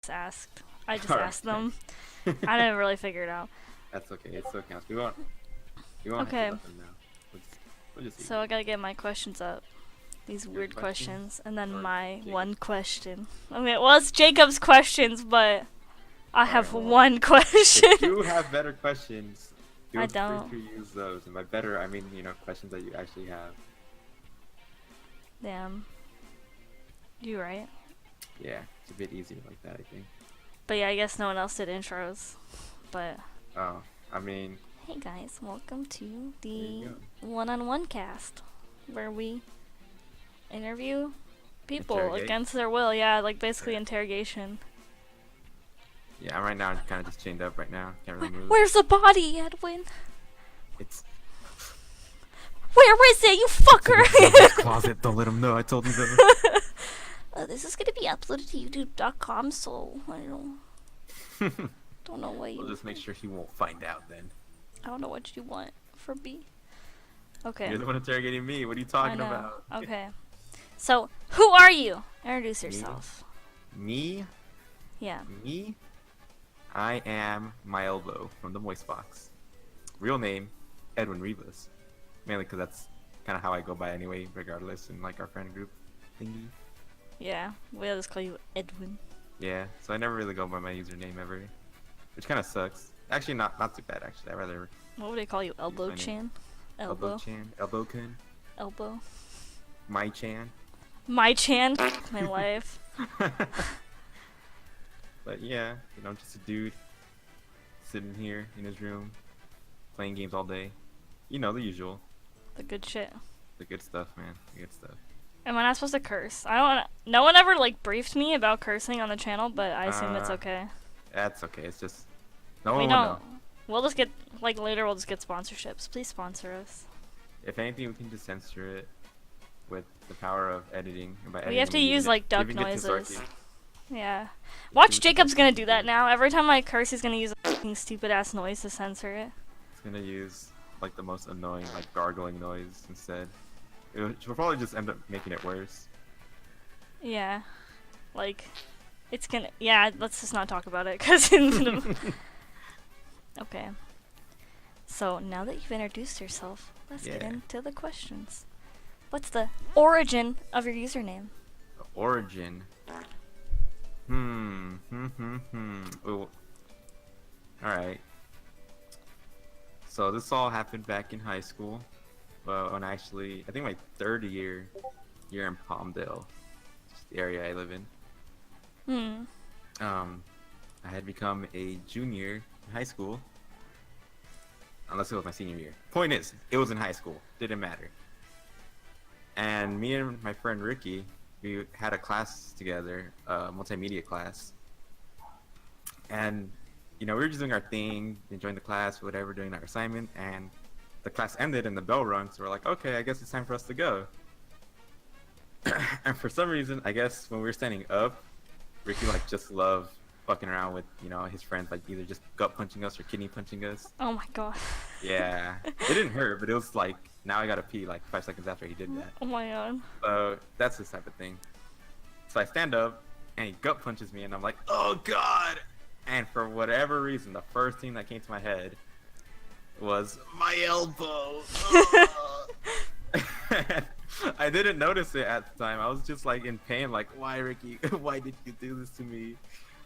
asked. I just Alright. asked them. I didn't really figure it out. That's okay. It still counts. We won't Okay. have to let them know. We'll just So I gotta get my questions up. These weird questions. And then or my Jacob? one question. Okay, well, it's Jacob's questions, but I have well, one question. If you have better questions, feel I don't. free to use those. And by better, I mean, questions that you actually have. Damn. You right. Yeah, it's a bit easier like that, I think. But yeah, I guess no one else did intros. But Oh, I mean, hey guys, welcome to there the you one-on-one cast, where we interview people Interrogate? against their will. Yeah, like basically Yeah. interrogation. Yeah, right now I'm kind of just chained up right now. Can't really move. Where's the body, Edwin? It's Where is it, you fucker? closet. Don't let him know. I told you though. This is gonna be uploaded to YouTube.com, so I don't know what We'll you. just make sure he won't find out then. I don't know what you want for me. Okay. You're the one interrogating me. What are you I talking know. about? Okay. So, who are you? Introduce Me? yourself. Me? Yeah. Me? I am MyElbow from the Moistbox. Real name, Edwin Rivas. Mainly because that's kind of how I go by anyway, regardless, in like our friend group thingy. Yeah. We'll just call you Edwin. Yeah, so I never really go by my username ever, which kind of sucks. Actually, not too bad. Actually, I rather What would they call you? Elbow my name. Chan? Elbow. Chan, Elbow Kun, Elbow. My Chan. My Chan. My life. But yeah, just a dude sitting here in his room, playing games all day. The usual, The good shit. the good stuff, man. The good stuff. Am I not supposed to curse? I don't. No one ever like briefed me about cursing on the channel, but I assume it's okay. That's okay. It's just no We one will don't. know. We'll just get later. We'll just get sponsorships. Please sponsor us. If anything, we can just censor it with the power of editing. And by We editing, have to I mean use like duck giving it to noises. Zorky. Yeah. Watch, it to Jacob's Zorky. gonna do that now. Every time I curse, he's gonna use a fucking stupid ass noise to censor it. It's gonna use like the most annoying gargling noise instead. Which will probably just end up making it worse. Yeah. Like, it's gonna. Yeah. Let's just not talk about it, cause. Okay. So now that you've introduced yourself, let's get Yeah. into the questions. What's the origin of your username? The origin. Ooh. Alright. So this all happened back in high school. When I think my third year in Palmdale, just the area I live in. I had become a junior in high school. Unless it was my senior year. Point is, it was in high school. Didn't matter. And me and my friend Ricky, we had a class together, a multimedia class. And, we were just doing our thing, enjoying the class, whatever, doing our assignment, and the class ended and the bell rung, so we're like, okay, I guess it's time for us to go. And for some reason, I guess when we were standing up, Ricky just loved fucking around with, his friends, either just gut punching us or kidney punching us. Oh my god. Yeah. It didn't hurt, but it was now I gotta pee 5 seconds after he did that. Oh my god. So that's this type of thing. So I stand up and he gut punches me and I'm like, oh god! And for whatever reason, the first thing that came to my head was my elbow. I didn't notice it at the time. I was just in pain, why, Ricky? Why did you do this to me?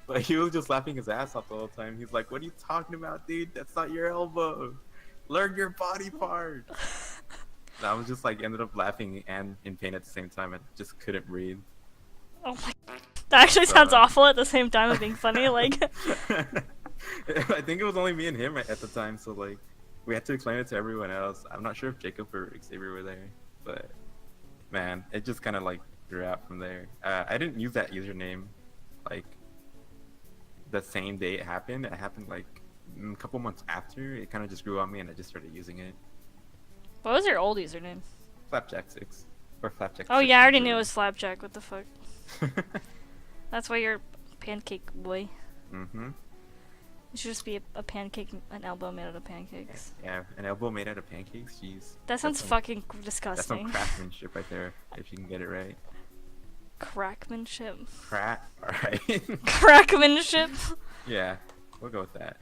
But he was just laughing his ass off the whole time. He's like, what are you talking about, dude? That's not your elbow. Learn your body part. And I was just ended up laughing and in pain at the same time. I just couldn't breathe. Oh my. That actually sounds awful at the same time of being funny. I think it was only me and him at the time, so we had to explain it to everyone else. I'm not sure if Jacob or Xavier were there, but man, it just kind of grew out from there. I didn't use that username the same day it happened. It happened a couple months after. It kind of just grew on me and I just started using it. What was your old username? Flapjack6 or Flapjack. Oh yeah, I already knew it was Flapjack. What the fuck? That's why you're pancake boy. Mm-hmm. It should just be a pancake, an elbow made out of pancakes. Yeah, an elbow made out of pancakes. Jeez. That sounds fucking That's some disgusting. craftsmanship right there, if you can get it right. Crackmanship. Alright. Crackmanship. Yeah, we'll go with that.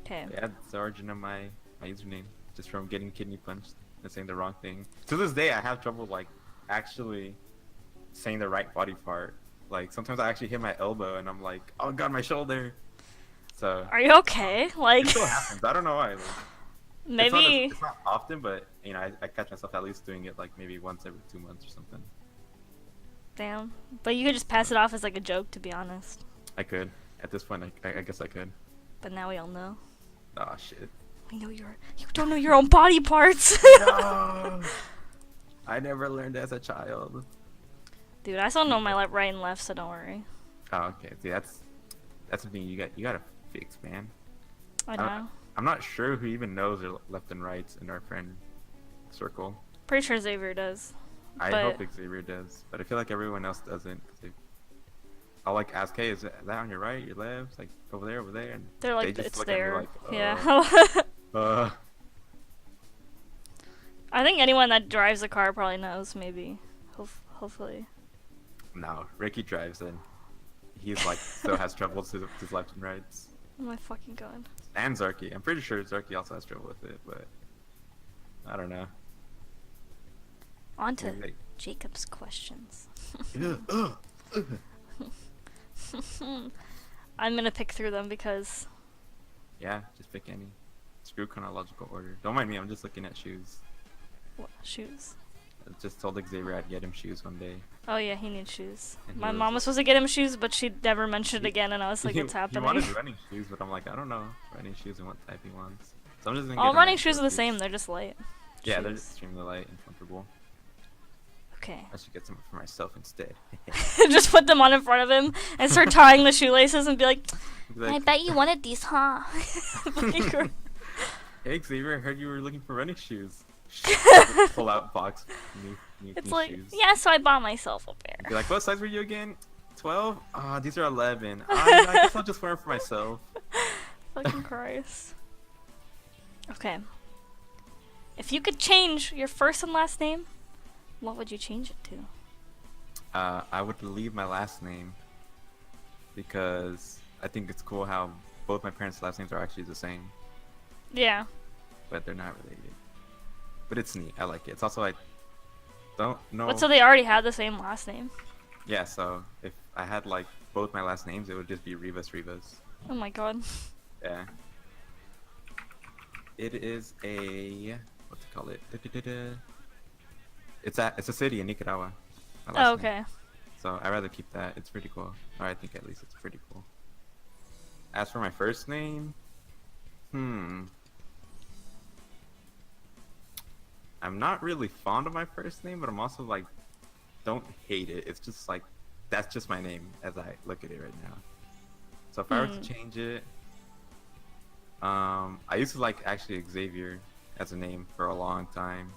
Okay. Yeah, it's the origin of my username. Just from getting kidney punched and saying the wrong thing. To this day, I have trouble, like, actually saying the right body part. Like, sometimes I actually hit my elbow and I'm like, oh god, my shoulder. So. Are you okay? Like. It still happens. I don't know why. Like, Maybe. It's not often, but, you know, I catch myself at least doing it, like, maybe once every 2 months or something. Damn. But you could just pass it off as like a joke, to be honest. I could. At this point, I guess I could. But now we all know. Oh shit. We know you don't know your own body parts. No! I never learned as a child. Dude, I still know my right and left, so don't worry. Oh, okay. See, that's something you gotta fix, man. I know. I'm not sure who even knows their left and rights in our friend circle. Pretty sure Xavier does. I hope Xavier does, but I feel like everyone else doesn't. I'll like ask, hey, is that on your right, your left, like over there, and they're like, they just it's look at me there. like, Yeah. I think anyone that drives a car probably knows, maybe. Hopefully. No, Ricky drives and he's like still has trouble to his left and rights. Oh my fucking god. And Zarky. I'm pretty sure Zarky also has trouble with it, but I don't know. On to Jacob's questions. I'm gonna pick through them because... Yeah, just pick any. Screw chronological order. Don't mind me, I'm just looking at shoes. What? Shoes? I just told Xavier I'd get him shoes one day. Oh yeah, he needs shoes. And My mom was supposed to get him shoes, but she never mentioned it again, and I was like, what's happening? He wanted running shoes, but I'm like, I don't know running shoes and what type he wants. So I'm just gonna all get running shoes are the same, they're just light. Yeah, shoes. they're just extremely light and comfortable. Okay. I should get some for myself instead. Just put them on in front of him and start tying the shoelaces and be like, I bet you wanted these, huh? Hey Xavier, I heard you were looking for running shoes. Pull out box. New like, shoes. yeah, so I bought myself a pair. Be like, what size were you again? 12? Ah, these are 11. I guess I'll just wear them for myself. Fucking Christ. Okay. If you could change your first and last name, what would you change it to? I would leave my last name because I think it's cool how both my parents' last names are actually the same. Yeah. But they're not related. But it's neat. I like it. It's also, I don't know. But so they already had the same last name? Yeah, so if I had like both my last names, it would just be Rivas. Oh my god. Yeah. It is a, what to call it? It's a city in Nicaragua. Oh, okay. So I'd rather keep that. It's pretty cool. Or I think at least it's pretty cool. As for my first name, I'm not really fond of my first name, but I'm also like, don't hate it. It's just like, that's just my name as I look at it right now. So if I were to change it, I used to like actually Xavier as a name for a long time.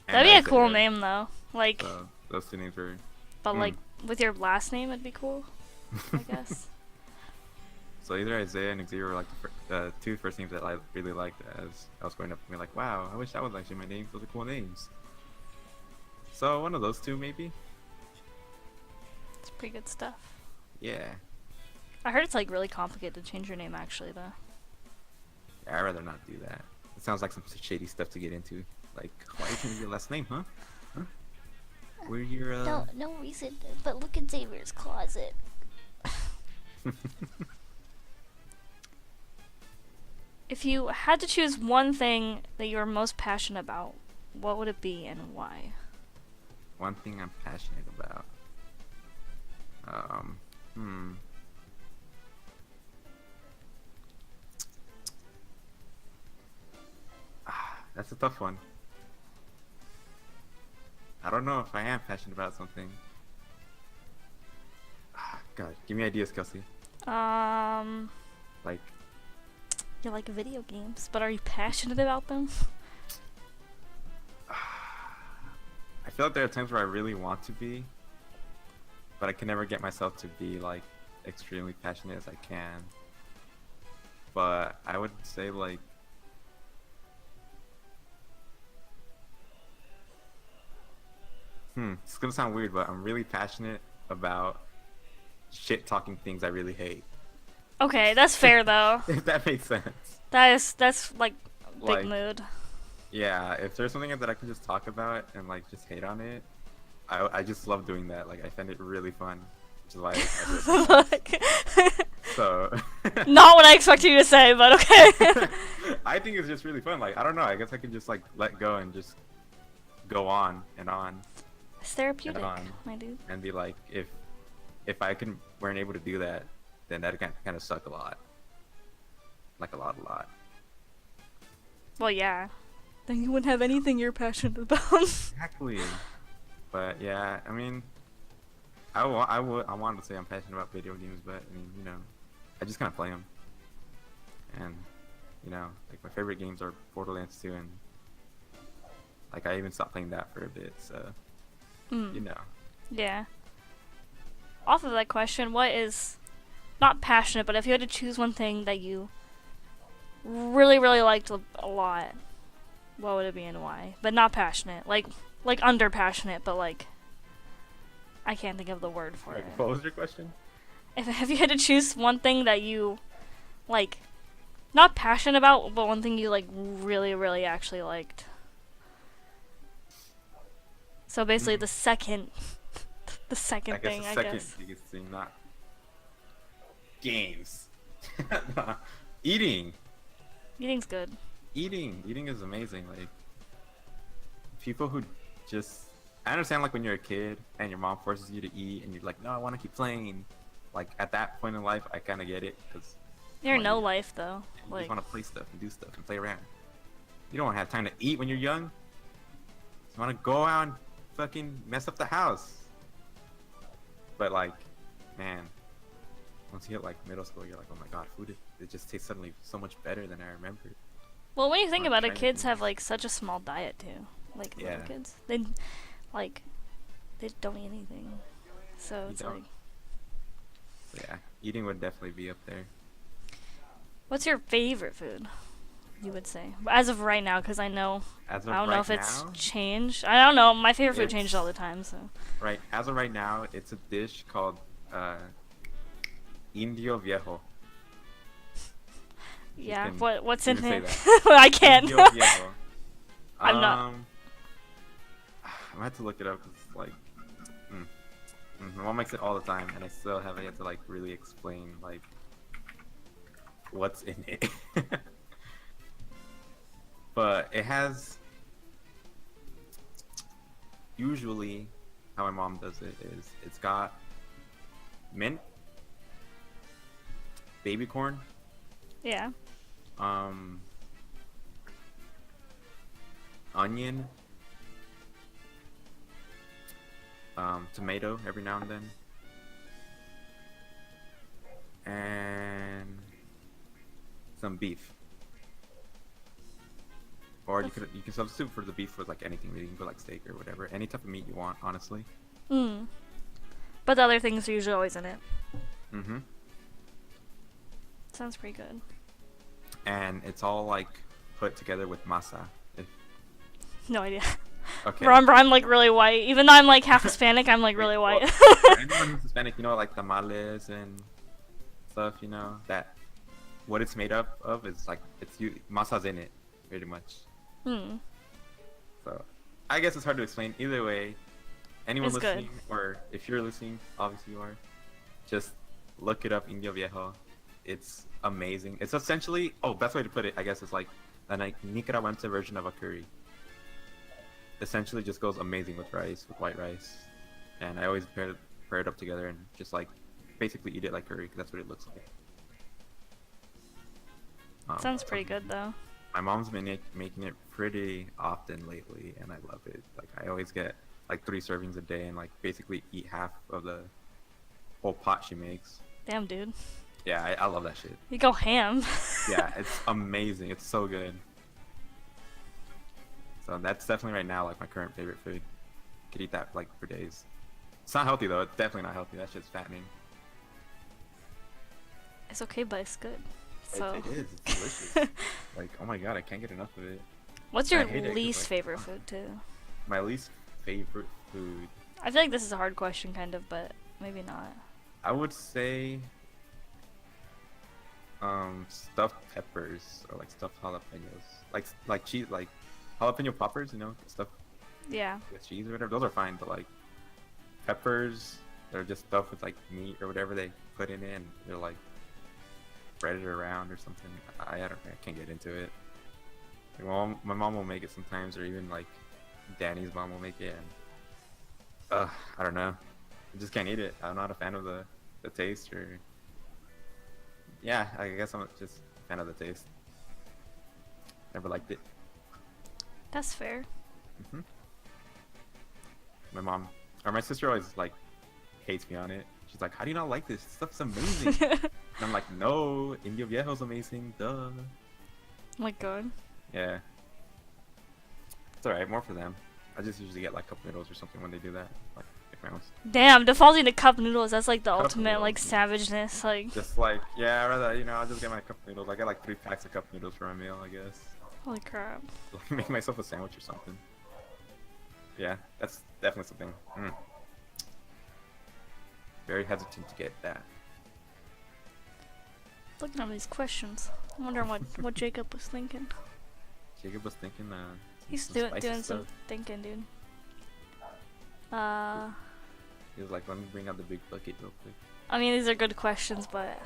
That'd be a cool name though. Like, so those two names were. But like with your last name, it'd be cool. I guess. So either Isaiah and Xavier were like the two first names that I really liked as I was growing up. And be like, wow, I wish that was actually my name. Those are cool names. So one of those two maybe. It's pretty good stuff. Yeah. I heard it's like really complicated to change your name actually though. Yeah, I'd rather not do that. It sounds like some shady stuff to get into. Like, why are you changing your last name, huh? Where your No reason, but look at Xavier's closet. If you had to choose one thing that you're most passionate about, what would it be and why? One thing I'm passionate about. That's a tough one. I don't know if I am passionate about something. God, give me ideas, Kelsey. Like, you like video games, but are you passionate about them? I feel like there are times where I really want to be, but I can never get myself to be like extremely passionate as I can. But I would say like It's gonna sound weird, but I'm really passionate about shit talking things I really hate. Okay, that's fair though. If that makes sense. That's like big Like, mood. yeah, if there's something that I can just talk about and like just hate on it, I just love doing that. Like I find it really fun, which is why I do it. So. Not what I expected you to say, but okay. I think it's just really fun. Like I don't know. I guess I can just like let go and just go on and on. It's therapeutic, and on, my dude. and be like, if I weren't able to do that, then that kind of suck a lot. Like a lot. Well, yeah. Then you wouldn't have anything you're passionate about. Exactly. But yeah, I mean, I wanted to say I'm passionate about video games, but I mean, you know, I just kind of play them. And you know, like my favorite games are Borderlands 2, and like I even stopped playing that for a bit. So you know. Yeah. Off of that question, what is not passionate, but if you had to choose one thing that you really liked a lot, what would it be and why? But not passionate, like under passionate, but like I can't think of the word for it. What was your question? If you had to choose one thing that you like, not passionate about, but one thing you like really actually liked. So basically, the second thing, I guess. Biggest thing, not games. Eating. Eating's good. Eating is amazing. Like people who just, I understand like when you're a kid and your mom forces you to eat and you're like, no, I want to keep playing. Like at that point in life, I kind of get it because you're no life though. You like just want to play stuff and do stuff and play around. You don't want to have time to eat when you're young. You want to go out and fucking mess up the house. But like, man, once you hit like middle school, you're like, oh my god, food it just tastes suddenly so much better than I remembered. Well, when you think about it, kids have like such a small diet too. Like little kids, they don't eat anything. So it's like. Yeah, eating would definitely be up there. What's your favorite food? You would say, as of right now, because I don't know if it's changed. I don't know. My favorite food changes all the time. So. Right. As of right now, it's a dish called Indio Viejo. Yeah. What's in it? I can't. Indio Viejo. I'm not. I'm gonna have to look it up because like, my mom makes it all the time, and I still haven't yet to like really explain like what's in it. But it has, usually how my mom does it is it's got mint, baby corn, yeah, onion, tomato every now and then, and some beef. Or you can substitute for the beef with like anything. You can put like steak or whatever, any type of meat you want, honestly. But the other things are usually always in it. Sounds pretty good. And it's all like put together with masa. No idea. Okay. I'm like really white. Even though I'm like half Hispanic, I'm like really white. Well, for anyone who's Hispanic, you know, like tamales and stuff. You know that what it's made up of is like masa's in it, pretty much. So, I guess it's hard to explain. Either way, anyone listening, or if you're listening, obviously you are, just look it up, Indio Viejo. It's amazing. It's essentially, best way to put it, I guess, is like a Nicaragüense version of a curry. Essentially just goes amazing with rice, with white rice. And I always pair it up together and just like, basically eat it like curry, because that's what it looks like. Sounds pretty good though. My mom's been making it pretty often lately, and I love it. Like I always get like 3 servings a day, and like basically eat half of the whole pot she makes. Damn, dude. Yeah, I love that shit. You go ham. Yeah, it's amazing. It's so good. So that's definitely right now like my current favorite food. Could eat that like for days. It's not healthy though. It's definitely not healthy. That shit's fattening. It's okay, but it's good. So. It is. It's delicious. Like, oh my god, I can't get enough of it. What's your least favorite food too? My least favorite food. I feel like this is a hard question, kind of, but maybe not. I would say stuffed peppers or like stuffed jalapenos. Like cheese, like jalapeno poppers, you know, stuff Yeah. with cheese or whatever. Those are fine, but like peppers, they're just stuffed with like meat or whatever they put in it, and they're like breaded around or something. I can't get into it. Like, my mom will make it sometimes, or even like Danny's mom will make it, and I don't know. I just can't eat it. I'm not a fan of the taste, or yeah, I guess I'm just a fan of the taste. Never liked it. That's fair. hmm My mom or my sister always like hates me on it. She's like, "How do you not like this? This stuff's amazing." And I'm like, "No, Indio Viejo's amazing, duh." Oh my god. Yeah, it's alright. More for them. I just usually get like cup noodles or something when they do that. Like McDonald's. Damn, defaulting to cup noodles, that's like the Cup ultimate like noodles. savageness, like Just like, yeah, I'd rather, I'll just get my cup noodles. I get like 3 packs of cup noodles for my meal, I guess. holy crap. Like, make myself a sandwich or something. Yeah, that's definitely something. Very hesitant to get that. Looking at these questions. I wonder what Jacob was thinking. Jacob was thinking, He's some doing spicy some stuff. thinking, dude. He was like, "Let me bring out the big bucket real quick." I mean, these are good questions, but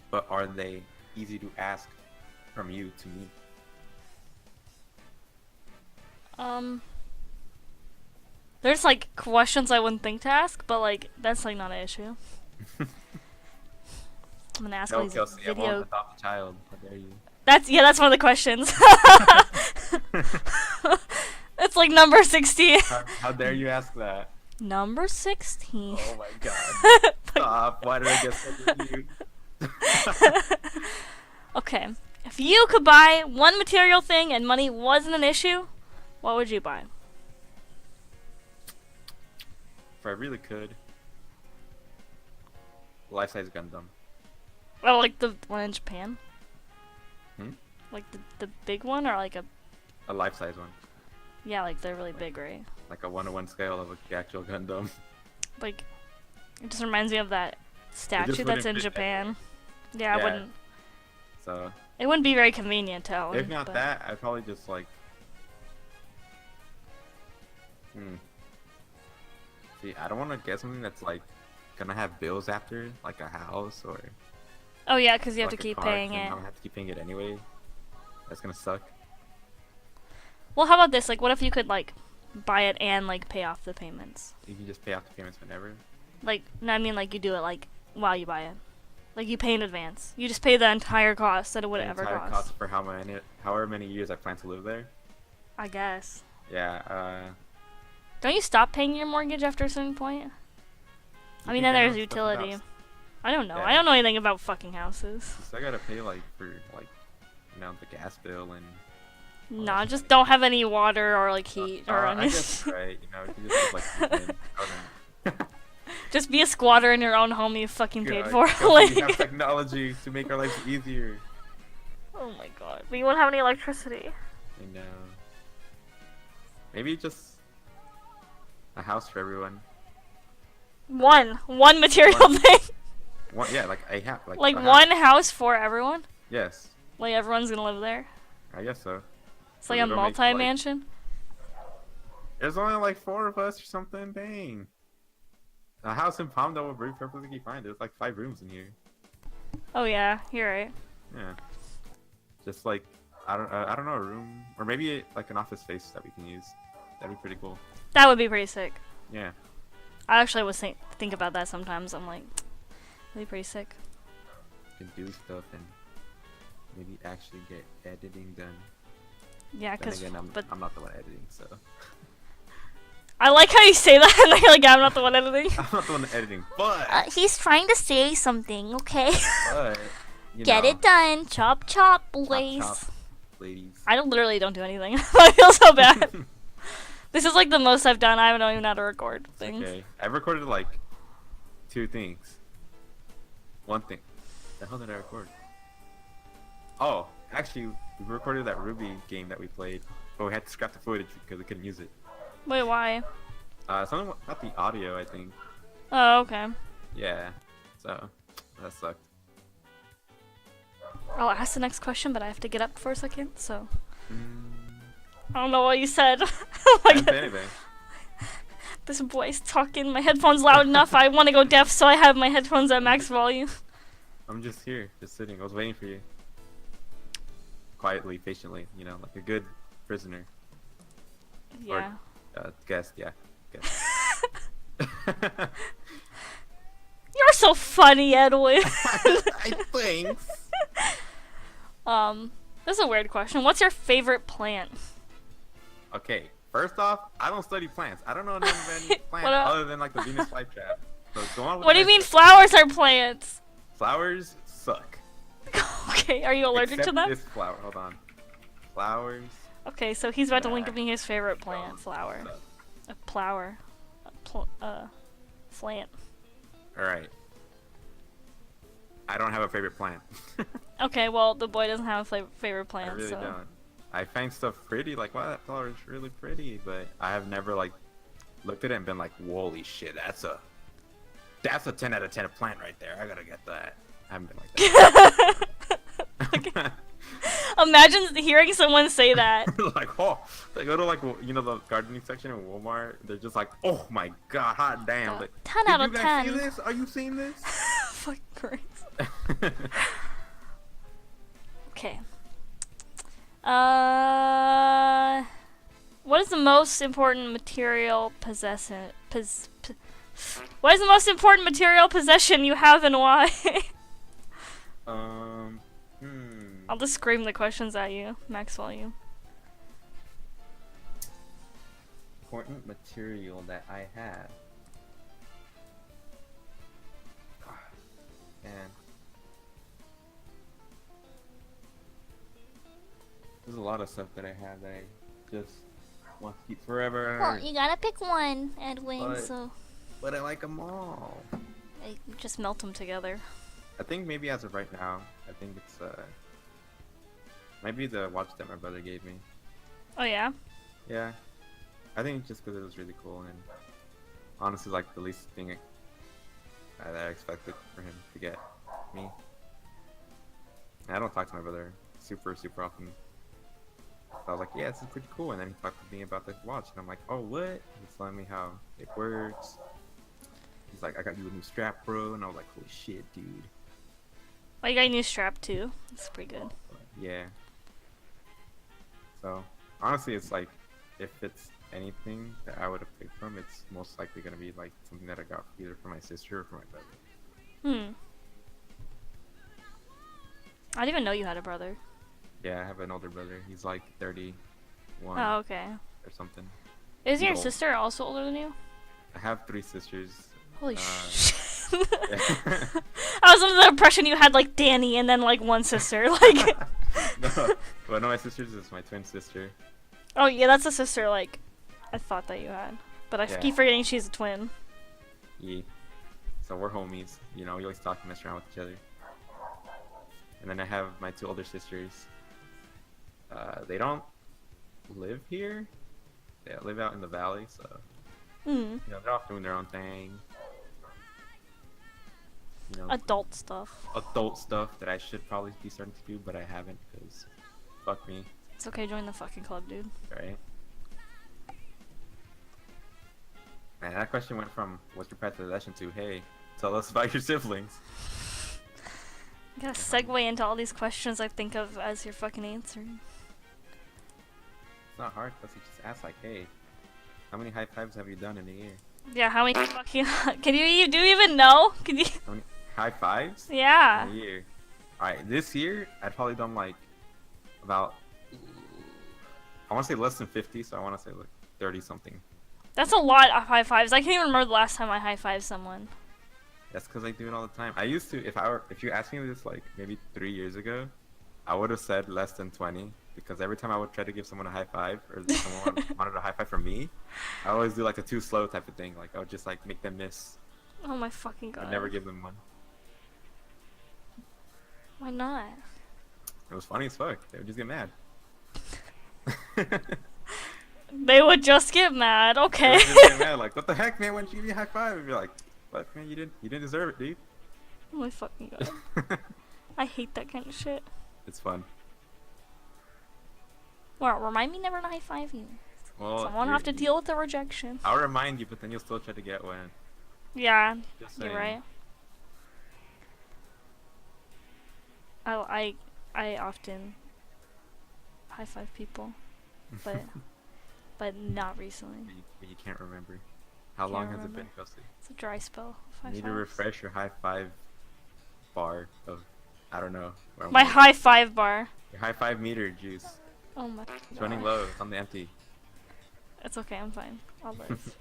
But are they easy to ask from you to me? there's like questions I wouldn't think to ask, but like that's like not an issue. I'm gonna ask all No, these Kelsey, I won't video. adopt a child. How dare you? That's one of the questions. It's like number 16. How dare you ask that? Number 16. Oh my god. Stop. Why did I get so confused? Okay. If you could buy one material thing and money wasn't an issue, what would you buy? If I really could. Life-size Gundam. Oh, like the one in Japan? Hmm? Like the big one, or like a... A life-size one. Yeah, like they're really big, right? Like a 1-to-1 scale of the actual Gundam. Like, it just reminds me of that statue that's wouldn't in fit Japan. Yeah, I Yeah. wouldn't... So, It wouldn't be very convenient to own. if not but- that, I'd probably just like... See, I don't want to get something that's like gonna have bills after, like a house or Oh yeah, because you have like to a keep car, paying 'cause it. I'm gonna have to keep paying it anyway. That's gonna suck. Well, how about this? Like, what if you could, like, buy it and, like, pay off the payments? You can just pay off the payments whenever. Like, no, I mean, like, you do it, like, while you buy it. Like, you pay in advance. You just pay the entire cost that it would The ever entire cost. cost for however many years I plan to live there. I guess. Yeah, Don't you stop paying your mortgage after a certain point? I mean, you then can there's pay off stuff utility. without- I don't know. Yeah. I don't know anything about fucking houses. So I gotta pay like for like, the gas bill and. all Nah, that just shit. don't have any water or, like, heat or I anything. guess you're right. You can just like move in. Just be a squatter in your own home you fucking paid God, for. Kelsey, we have Like, technology to make our lives easier. oh my god. But you won't have any electricity. I know. Maybe just a house for everyone. One material One. thing. One, yeah, like a house. Like a one house. house for everyone? Yes, Like everyone's gonna live there? I guess so. It's like a It'll make, like- multi-mansion? There's only like 4 of us or something. Dang. A house in Palmdale would be perfectly fine. There's like 5 rooms in here. Oh yeah, you're right. Yeah. Just like I don't know, a room or maybe like an office space that we can use. That'd be pretty cool. That would be pretty sick. Yeah. I actually was think about that sometimes. I'm like, that'd be pretty sick. Can do stuff and maybe actually get editing done. Yeah, Then cause again, but I'm not the one editing, so I like how you say that. And you're like, I'm not the one editing. I'm not the one editing. But He's trying to say something, okay? but you Get know, it done. Chop chop, chop, boys. chop, ladies. I literally don't do anything. I feel so bad. This is like the most I've done. I don't even know how to record things. Okay, I've recorded like 2 things. 1 thing. The hell did I record? Oh, actually, we recorded that Ruby game that we played, but we had to scrap the footage because we couldn't use it. Wait, why? Something about the audio, I think. Oh, okay. Yeah. So that sucked. I'll ask the next question, but I have to get up for a second, so. Mm, I don't know what you said. I didn't say anything. This boy's talking. My headphones loud enough. I want to go deaf, so I have my headphones at max volume. I'm just here, just sitting. I was waiting for you. Quietly, patiently, you know, like a good prisoner. Yeah. Or, guest, yeah. Guest. You're so funny, Edwin. Thanks. This is a weird question. What's your favorite plant? Okay, first off, I don't study plants. I don't know none of any plants other than like the Venus flytrap. So go on with what do you mean flowers are plants? Flowers suck. Okay, are you allergic Except to them? this flower. Hold on. Flowers. Okay, so he's about to link me his favorite plant. Flower. Suck. A flower. Slant. Alright. I don't have a favorite plant. Okay, well, the boy doesn't have a favorite plant, I really so. don't. I find stuff pretty, like, wow, that flower is really pretty, but I have never, like, looked at it and been like, holy shit, that's a 10 out of 10 plant right there. I gotta get that. I haven't been like that. Okay. Imagine hearing someone say that. Like, oh, they go to, like, you know, the gardening section in Walmart. They're just like, oh my god, hot damn. Like, 10 out of you guys 10. see this? Are you seeing this? Fuck Christ. Okay. What is the most important material what is the most important material possession you have and why? I'll just scream the questions at you, max volume. Important material that I have. Man. There's a lot of stuff that I have that I just want to keep forever. Well, you gotta pick one, Edwin, But I like them all. Just melt them together. I think maybe as of right now, I think it's maybe the watch that my brother gave me. Oh yeah? Yeah. I think just because it was really cool and honestly like the least thing that I expected for him to get me. And I don't talk to my brother super often. So I was like, yeah, this is pretty cool. And then he talked to me about the watch and I'm like, oh, what? He's telling me how it works. He's like, I got you a new strap, bro. And I was like, holy shit, dude. Oh, you got a new strap too? That's pretty good. Yeah. So, honestly, it's like, if it's anything that I would have picked from, it's most likely going to be like something that I got either for my sister or for my brother. I didn't even know you had a brother. Yeah, I have an older brother. He's like 31 Oh, okay. or something. Isn't your old. sister also older than you? I have 3 sisters. Holy shit. Yeah. I was under the impression you had like Danny and then like one sister. Like No, one of my sisters is my twin sister. Oh yeah, that's a sister like I thought that you had. But I Yeah. keep forgetting she's a twin. Yeah. So we're homies. You know, we always talk and mess around with each other. And then I have my 2 older sisters. They don't live here. They live out in the valley, so you know, they're off doing their own thing. You know, Adult stuff. adult stuff that I should probably be starting to do, but I haven't because fuck me, It's okay, join the fucking club, dude. right? Man, that question went from what's your pet possession to hey, tell us about your siblings. You gotta segue into all these questions I think of as you're fucking answering. It's not hard because you just ask like, hey, how many high fives have you done in a year? Yeah, how many fucking do you even know? Can you How many high fives Yeah. in a year? Alright, this year I'd probably done like about, I want to say less than 50, so I want to say like 30 something. That's a lot of high fives. I can't even remember the last time I high fived someone. That's because I do it all the time. I used to, if you asked me this like maybe 3 years ago, I would have said less than 20 because every time I would try to give someone a high five or someone wanted a high five from me, I always do like the too slow type of thing. Like I would just like make them miss. Oh my fucking god. I'd never give them one. Why not? It was funny as fuck. They would just get mad. They would just get mad. They Okay. would just get mad, like, what the heck, man? Why didn't you give me a high five? And be like, what, man? You didn't deserve it, dude. Oh my fucking god. I hate that kind of shit. It's fun. Well, remind me never to high five you. Well, Someone have to deal with the rejection. I'll remind you, but then you'll still try to get one. Yeah, Just you're saying. right. I often high five people, but not recently. But you can't remember. How long has it been, Kelsey? It's a dry spell. You need to refresh your high five bar of, I don't know. My high five bar. Your high five meter juice. Oh my It's god. running low. It's on the empty. It's okay, I'm fine. I'll live.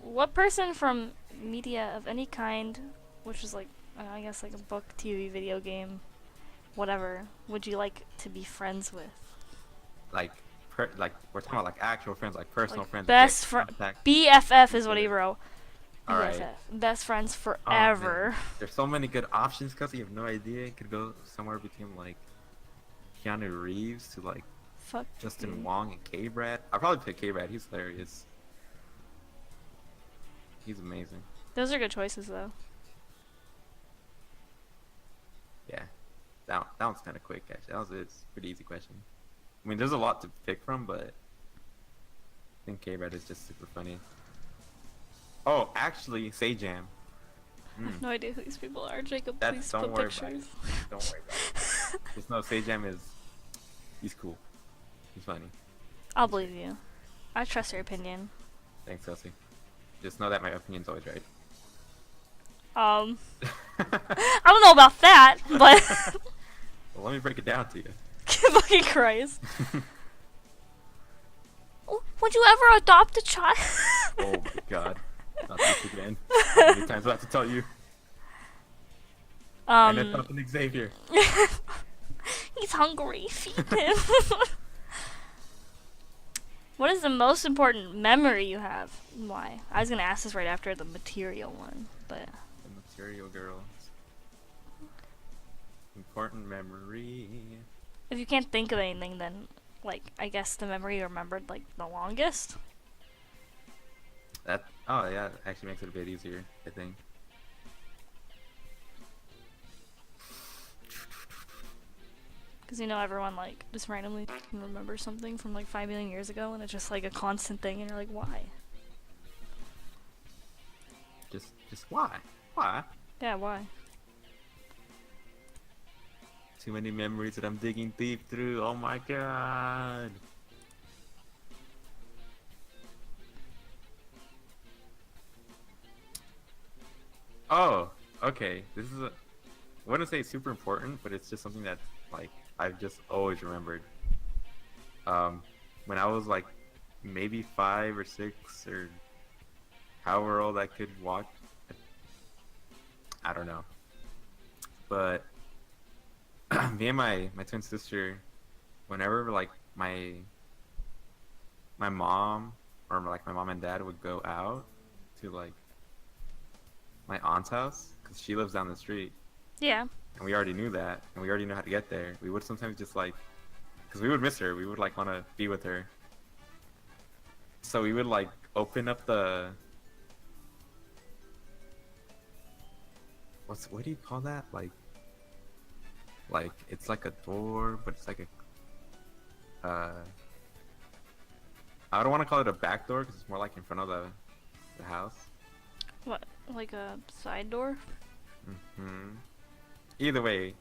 What person from media of any kind, which is like, I guess like a book, TV, video game, whatever, would you like to be friends with? Like we're talking about like actual friends, like personal Like friends. best friend. BFF is what he wrote. Alright. BFF. Best friends Oh, forever. man. There's so many good options because you have no idea. It could go somewhere between like Keanu Reeves to like Fuck. Justin you. Wong and K-Brad. I'll probably pick K-Brad. He's hilarious. He's amazing. Those are good choices though. Yeah. That one's kind of quick actually. It's a pretty easy question. I mean, there's a lot to pick from, but I think K-Brad is just super funny. Oh, actually, Say Jam. I have no idea who these people are. Jacob, That's, please don't put worry pictures. about it. Don't worry about it. Just know Say Jam he's cool. He's funny. I'll believe you. I trust your opinion. Thanks, Kelsey. Just know that my opinion's always right. I don't know about that, but Well, let me break it down to you. fucking Christ. Would you ever adopt a child? Oh my god. Not this again. How many times do I have to tell you? And adopting Xavier. He's hungry. Feed him. What is the most important memory you have? Why? I was gonna ask this right after the material one, but The material girls. Important memory. if you can't think of anything, then like I guess the memory you remembered like the longest. Oh yeah, it actually makes it a bit easier, I think. Because everyone like just randomly remembers something from like 5 million years ago, and it's just like a constant thing, and you're like, why? Just why? Why? Yeah, why? Too many memories that I'm digging deep through. Oh my god. Oh, okay. This is I wouldn't say it's super important, but it's just something that like I've just always remembered. When I was like maybe 5 or 6 or however old I could walk, I don't know. But me and my twin sister, whenever like my mom or like my mom and dad would go out to like my aunt's house, because she lives down the street, Yeah. and we already knew that, and we already knew how to get there. We would sometimes just like, because we would miss her, we would like want to be with her. So we would like open up the what do you call that? Like it's like a door, but it's like a I don't want to call it a back door because it's more like in front of the house. What? Like a side door? Either way,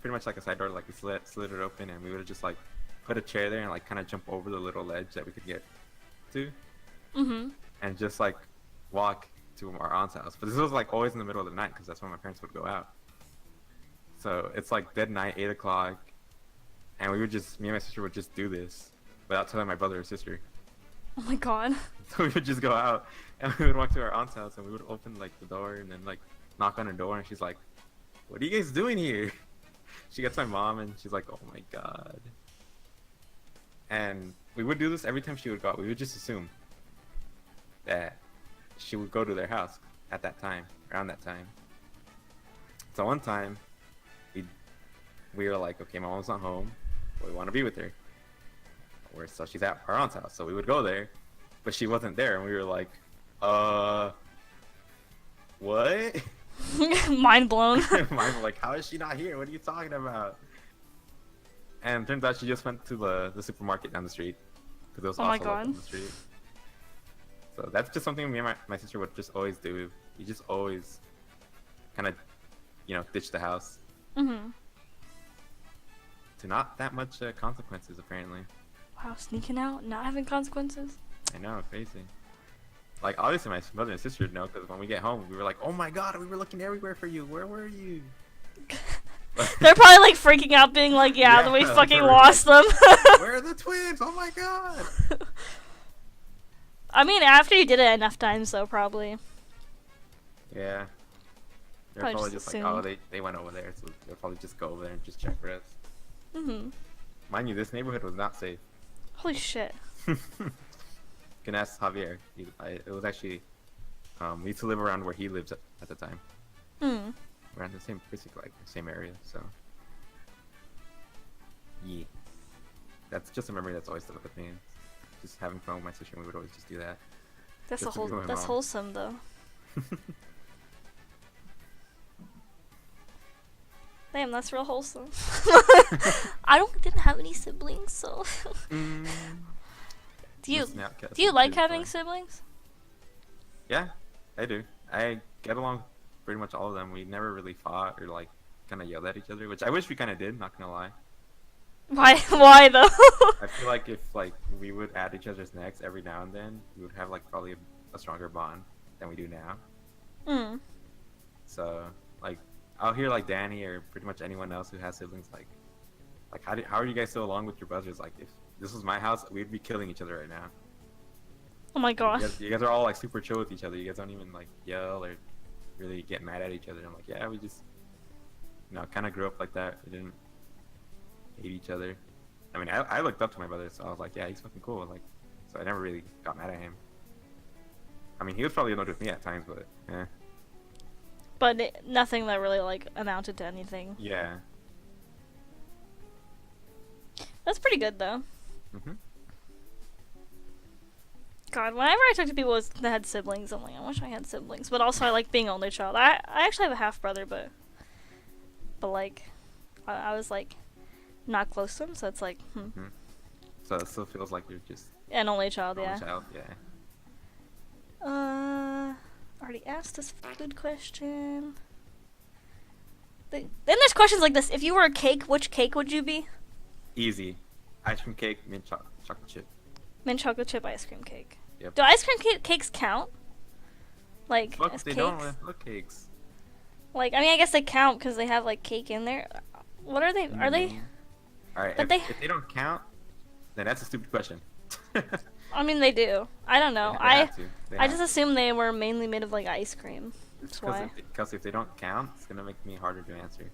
pretty much like a side door. Like we slid it open, and we would just like put a chair there and like kind of jump over the little ledge that we could get to, and just like walk to our aunt's house. But this was like always in the middle of the night because that's when my parents would go out. So it's like dead night, 8 o'clock, and me and my sister would just do this without telling my brother or sister. Oh my god. So we would just go out, and we would walk to our aunt's house, and we would open like the door, and then like knock on her door, and she's like, "What are you guys doing here?" She gets my mom, and she's like, "Oh my god." And we would do this every time she would go out. We would just assume that she would go to their house at that time, around that time. So one time, we we were like, okay, my mom's not home, but we want to be with her. So she's at our aunt's house, so we would go there, but she wasn't there, and we were like, what? Mind blown. Mine like, how is she not here? What are you talking about? And it turns out she just went to the supermarket down the street, because it was Oh my also God. down the street. So that's just something me and my sister would just always do. We just always kind of, ditch the house. Mm-hmm. To not that much consequences, apparently. Wow, sneaking out, not having consequences. I know, crazy. Like, obviously my brother and sister would know, because when we get home, we were like, oh my God, we were looking everywhere for you. Where were you? They're probably like freaking out, being like, yeah, Yeah, we fucking they're lost them. Where are the twins? Oh my God. I mean, after you did it enough times, though, probably. Yeah. They're Probably probably just just like, oh, assumed. they went over there, so they'll probably just go over there and just check for us. Mm-hmm. Mind you, this neighborhood was not safe. Holy shit. You can ask Javier. It was actually, we used to live around where he lives at the time. Hmm. We're in the same, basically, like, the same area, so. Yeah. That's just a memory that's always stuck with me. Just having fun with my sister, we would always just do that. That's Just to be with my that's mom. wholesome, though. Damn, that's real wholesome. I didn't have any siblings, so. Mm. Do you Missing out, Cass, do you which like is having fun. siblings? Yeah, I do. I get along pretty much all of them. We never really fought or like kind of yelled at each other, which I wish we kind of did. Not gonna lie. Why? Why though? I feel like if like we would add each other's necks every now and then, we would have like probably a stronger bond than we do now. Hmm. So like I'll hear like Danny or pretty much anyone else who has siblings like how are you guys still along with your brothers? Like if this was my house, we'd be killing each other right now. Oh my You god. you guys are all like super chill with each other. You guys don't even like yell or really get mad at each other. I'm like, yeah, we just kind of grew up like that. We didn't hate each other. I mean, I looked up to my brother, so I was like, yeah, he's fucking cool. Like, so I never really got mad at him. I mean, he was probably annoyed with me at times, but yeah. But nothing that really like amounted to anything. Yeah. That's pretty good though. Mhm. God, whenever I talk to people that had siblings, I'm like, I wish I had siblings. But also, I like being only child. I actually have a half brother, but like, I was like, not close to him, so it's like, Mhm. So it still feels like you're just an only child, an yeah. only child. Yeah. Already asked this food question. Then there's questions like this: if you were a cake, which cake would you be? Easy. Ice cream cake, mint chocolate chip. Mint chocolate chip ice cream cake. Yep. Do ice cream cakes count? Like Fuck, as they cakes? don't. Fuck cakes. Like, I mean, I guess they count because they have like cake in there. What are they? Are they? All right. But If they don't count, then that's a stupid question. I mean, they do. I don't know. They have to. They I have just to. assumed they were mainly made of like ice cream. That's why. Because if they don't count, it's gonna make me harder to answer.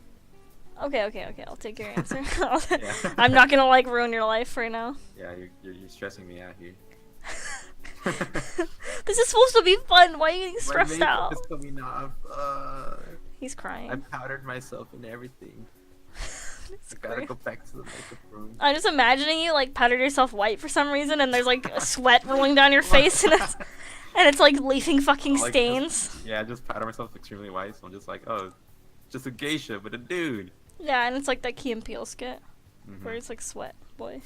Okay. I'll take your answer. Yeah. I'm not gonna like ruin your life right now. Yeah, you're stressing me out here. This is supposed to be fun. Why are you getting stressed My out? makeup is coming off. He's I crying. powdered myself and everything. It's I gotta great. go back to the makeup room. I'm just imagining you like powdered yourself white for some reason, and there's like sweat rolling down your face, and it's like leaving fucking Like, stains. Yeah, I just powder myself extremely white, so I'm just like, oh, just a geisha, but a dude. Yeah, and it's like that Key and Peele skit Mhm. where it's like sweat boy.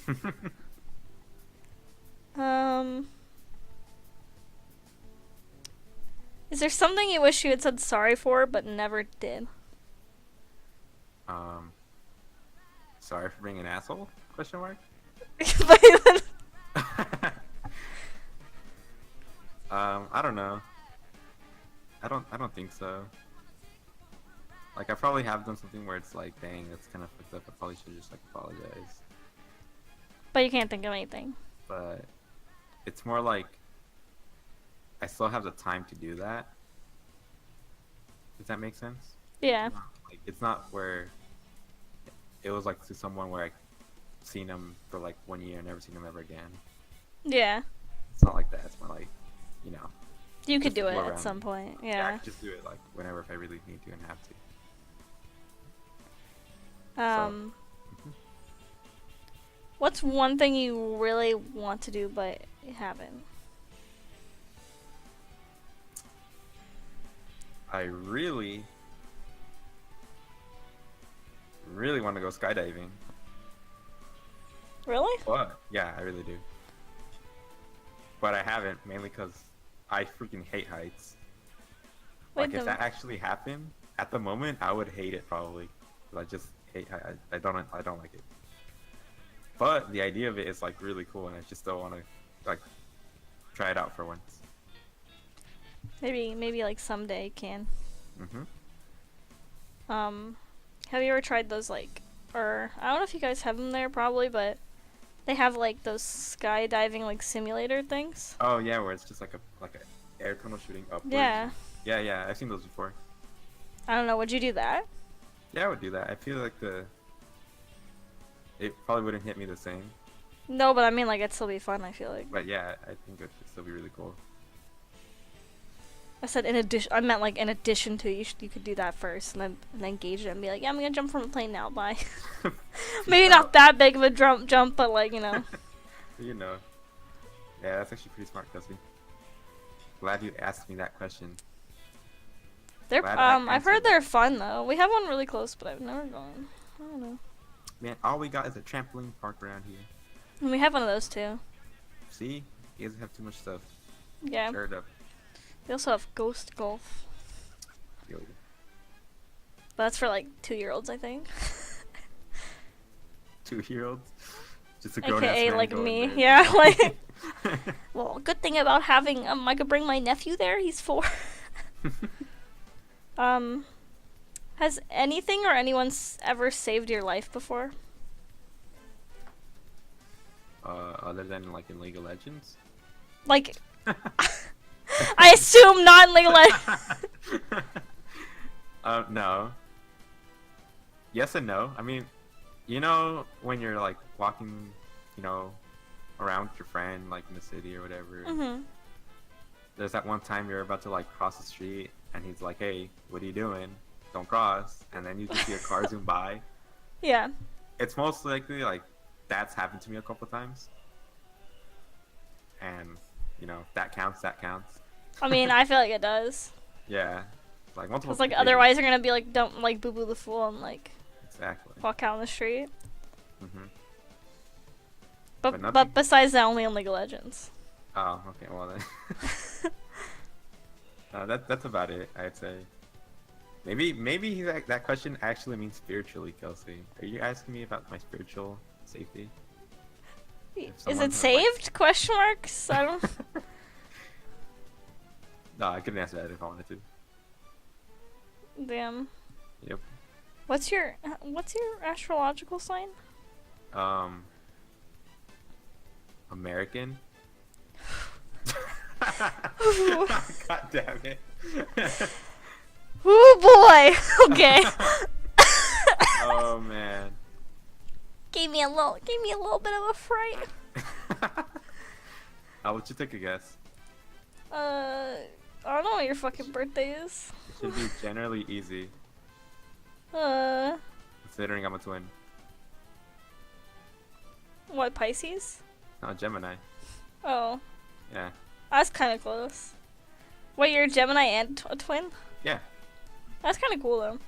Is there something you wish you had said sorry for but never did? Sorry for being an asshole? Question mark. I don't know. I don't think so. Like I probably have done something where it's like, dang, that's kind of fucked up. I probably should just like apologize. But you can't think of anything. But it's more like I still have the time to do that. Does that make sense? Yeah. Like it's not where it was like to someone where I seen him for like 1 year and never seen him ever again. Yeah. It's not like that. It's more like, you know. You could Just do it go at around. some point. I Yeah. could just do it like whenever if I really need to and have Um, what's one thing you really want to do but you haven't? I really want to go skydiving. Really? But yeah, I really do. But I haven't, mainly because I freaking hate heights. Wait, Like, if that actually happened, at the moment, I would hate it probably. 'Cause I just hate. I don't like it. But the idea of it is like really cool, and I just don't want to like try it out for once. maybe like someday you can. Mhm. Have you ever tried those like, or I don't know if you guys have them there probably, but they have like those skydiving like simulator things. Oh yeah, where it's just like a air tunnel shooting upwards. Yeah. Yeah. I've seen those before. I don't know. Would you do that? Yeah, I would do that. I feel like it probably wouldn't hit me the same. No, but I mean like it'd still be fun. I feel like. But yeah, I think it would still be really cool. I said in addition. I meant like in addition to you could do that first and then gauge it and be like, yeah, I'm gonna jump from a plane now. Bye. Maybe not that big of a jump, but like you know. You know. Yeah, that's actually pretty smart, Kelsey. Glad you asked me that question. They're I've heard they're fun though. We have one really close, but I've never gone. I don't know. Man, all we got is a trampoline park around here. And we have one of those too. See? You guys have too much stuff. Yeah. Share it up. We also have ghost golf. Yo. But that's for like 2-year-olds, I think. 2-year-olds? Just a grown ass AKA man like going me. there. Yeah, like well, good thing about having I could bring my nephew there. He's 4. Has anything or anyone ever saved your life before? Other than like in League of Legends? Like I assume not in League of Legends. No. Yes and no. I mean, you know, when you're like walking, you know, around with your friend, like in the city or whatever. Mhm. There's that one time you're about to like cross the street, and he's like, "Hey, what are you doing? Don't cross." And then you just see a car zoom by. Yeah. It's most likely like that's happened to me a couple times. And you know, that counts. I mean, I feel like it does. Yeah. Like multiple. Because like otherwise you're gonna be like, don't like boo boo the fool and like Exactly. walk out on the street. Mhm. But besides that, only in League of Legends. Oh, okay. Well then. That's about it. I'd say. Maybe that question actually means spiritually, Kelsey. Are you asking me about my spiritual safety? Is it saved? Question marks. I don't. No, I couldn't answer that if I wanted to. Damn. Yep. What's your astrological sign? American. Ooh. God damn it. Ooh boy. Okay. Oh man. Gave me a little bit of a fright. I'll let you take a guess. I don't know what your fucking birthday is. It should be generally easy, Uh, considering I'm a twin. what, Pisces? No, Gemini. Oh, Yeah. that's kind of close. Wait, you're a Gemini and a twin? Yeah. That's kind of cool though.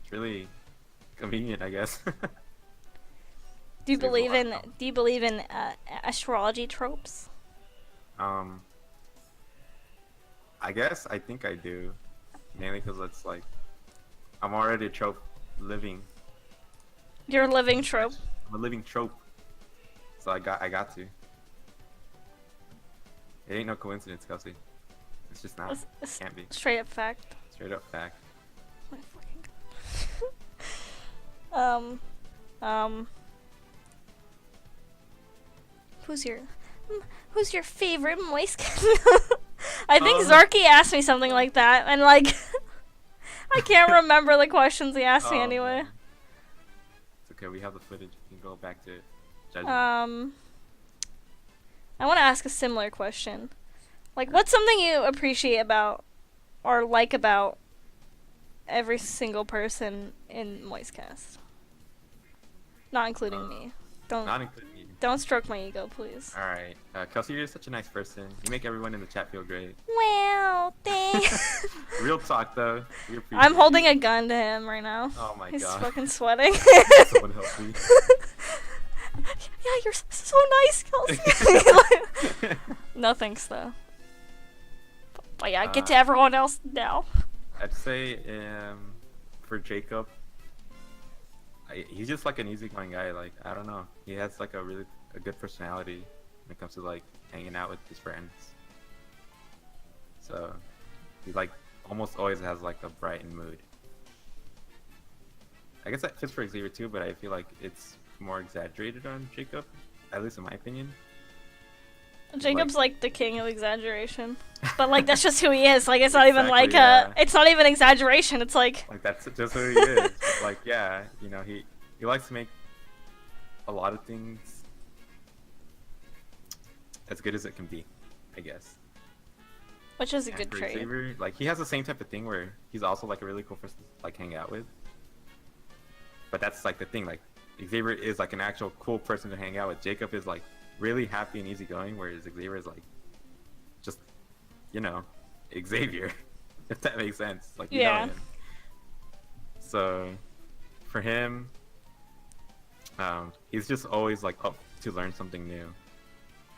It's really convenient, I guess. Do you Saves a believe lot in of time. Do you believe in astrology tropes? I guess I think I do, mainly because it's like I'm already a trope living. You're a living trope. I'm a living trope, so I got to. It ain't no coincidence, Kelsey. It's just not. It's Can't be. straight up fact. Straight up fact. My fucking Who's your favorite Moistcast? I think Zarky asked me something like that, and like I can't remember the questions he asked me anyway. Man. It's okay. We have the footage. We can go back to it. Judging. I want to ask a similar question. Like, what's something you appreciate about or like about every single person in Moistcast. Not including me. Not including you. Don't stroke my ego, please. Alright. Kelsey, you're such a nice person. You make everyone in the chat feel great. Well, thanks. Real talk, though. We appreciate I'm holding a gun to him right now. Oh my He's god. fucking sweating. Someone help me. Yeah, you're so nice, Kelsey. No thanks, though. But yeah, get to everyone else now. I'd say for Jacob, he's just like an easygoing guy. Like, I don't know, he has like a good personality when it comes to like hanging out with his friends. So he like almost always has like a brightened mood. I guess that fits for Xavier too, but I feel like it's more exaggerated on Jacob, at least in my opinion. Jacob's like the king of exaggeration, but like that's just who he is. Like it's not even Exactly, like it's not even exaggeration. It's like that's just who he is. But, like, yeah, you know, he likes to make a lot of things as good as it can be, I guess. Which is a And good for trait. Xavier, like he has the same type of thing where he's also like a really cool person to like hang out with. But that's like the thing, like Xavier is like an actual cool person to hang out with. Jacob is like really happy and easygoing, whereas Xavier is like just, you know, Xavier, if that makes sense. Like, you know him. So for him, he's just always like up to learn something new,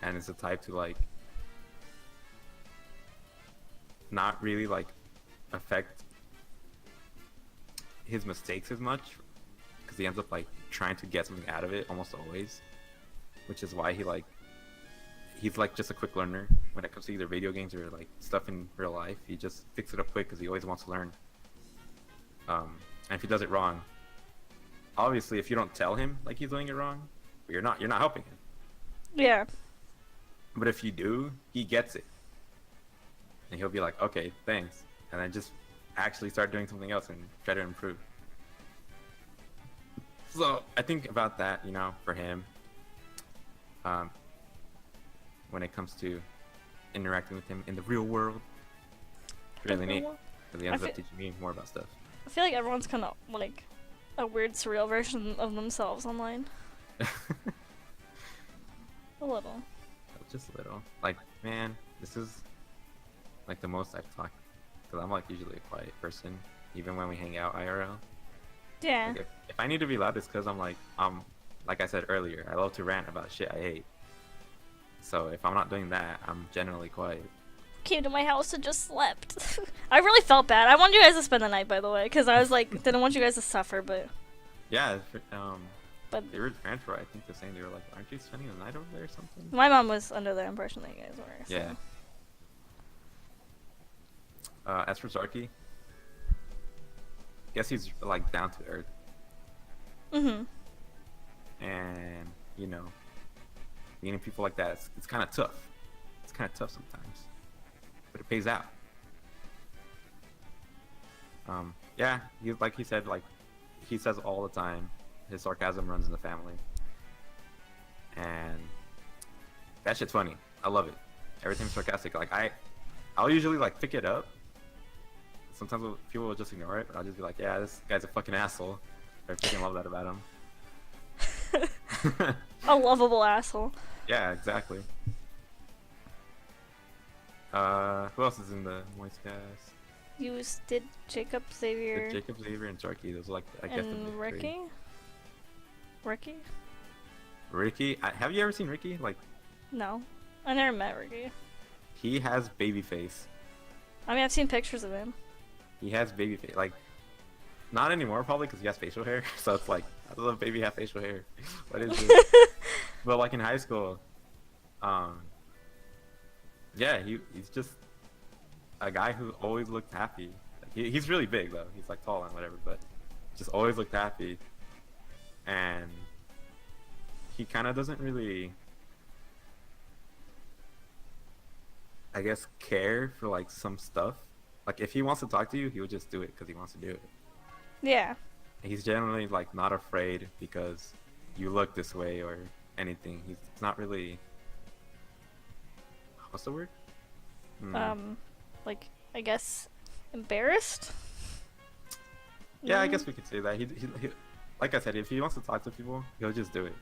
and is the type to like not really like affect his mistakes as much, because he ends up like trying to get something out of it almost always, which is why he's like just a quick learner when it comes to either video games or like stuff in real life. He just picks it up quick because he always wants to learn. And if he does it wrong, obviously if you don't tell him like he's doing it wrong, you're not helping him. Yeah. But if you do, he gets it, and he'll be like, okay, thanks, and then just actually start doing something else and try to improve. So I think about that, you know, for him, when it comes to interacting with him in the real world, it's really neat, because he ends up teaching me more about stuff. I feel like everyone's kind of like a weird, surreal version of themselves online. A little. Just a little. Like, man, this is like the most I've talked, because I'm like usually a quiet person, even when we hang out IRL. Yeah. Like, if I need to be loud, it's because I'm like I said earlier, I love to rant about shit I hate. So if I'm not doing that, I'm generally quiet. Came to my house and just slept. I really felt bad. I wanted you guys to spend the night, by the way, because I was like, didn't want you guys to suffer, but... Yeah, but they were parents were, I think, the same. They were like, aren't you spending the night over there or something? my mom was under the impression that you guys were. So. Yeah. As for Zarky, guess he's like down to earth. Mm-hmm. And, you know, meeting people like that, it's kind of tough. It's kind of tough sometimes, but it pays out. Yeah, like he said, like he says all the time, his sarcasm runs in the family, and that shit's funny. I love it. Everything's sarcastic. Like I'll usually like pick it up. Sometimes people will just ignore it, but I'll just be like, yeah, this guy's a fucking asshole. I freaking love that about him. A lovable asshole. Yeah, exactly. Who else is in the Moistcast? You did Jacob, Xavier... Jacob, Xavier, and Zarky. Those are like, I guess, the big Ricky? three. Ricky? Ricky? Have you ever seen Ricky? Like... No. I never met Ricky. He has baby face. I mean, I've seen pictures of him. He has baby face. Like, not anymore, probably, because he has facial hair. So it's like, I love baby have facial hair. What is this? But like in high school, yeah, he's just a guy who always looked happy. Like, he's really big though. He's like tall and whatever, but just always looked happy. And he kind of doesn't really, I guess, care for like some stuff. Like if he wants to talk to you, he'll just do it because he wants to do it. Yeah. He's generally like not afraid because you look this way or anything. He's not really, what's the word? Like, I guess, embarrassed? Yeah, I guess we could say that. He like I said, if he wants to talk to people, he'll just do it.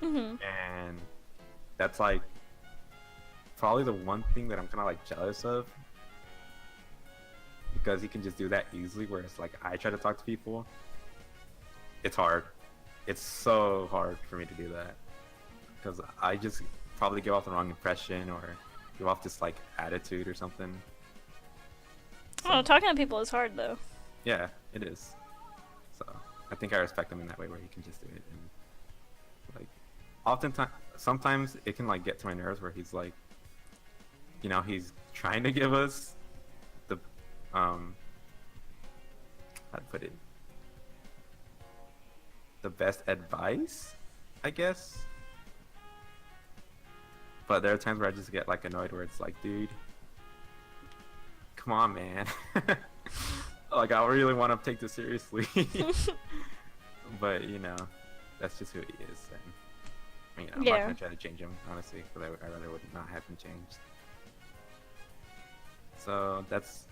And that's like probably the one thing that I'm kind of like jealous of, because he can just do that easily, whereas like I try to talk to people, it's hard. It's so hard for me to do that, because I just probably give off the wrong impression or give off this like attitude or something. So, Oh, talking to people is hard though. yeah, it is. So I think I respect him in that way, where he can just do it. And like oftentimes, sometimes it can like get to my nerves where he's like, you know, he's trying to give us the how to put it, the best advice, I guess. But there are times where I just get like annoyed, where it's like, dude, come on, man. Like, I really want to take this seriously. But you know, that's just who he is, and you know, I'm not gonna try to change him, honestly, because I rather would not have him changed. So that's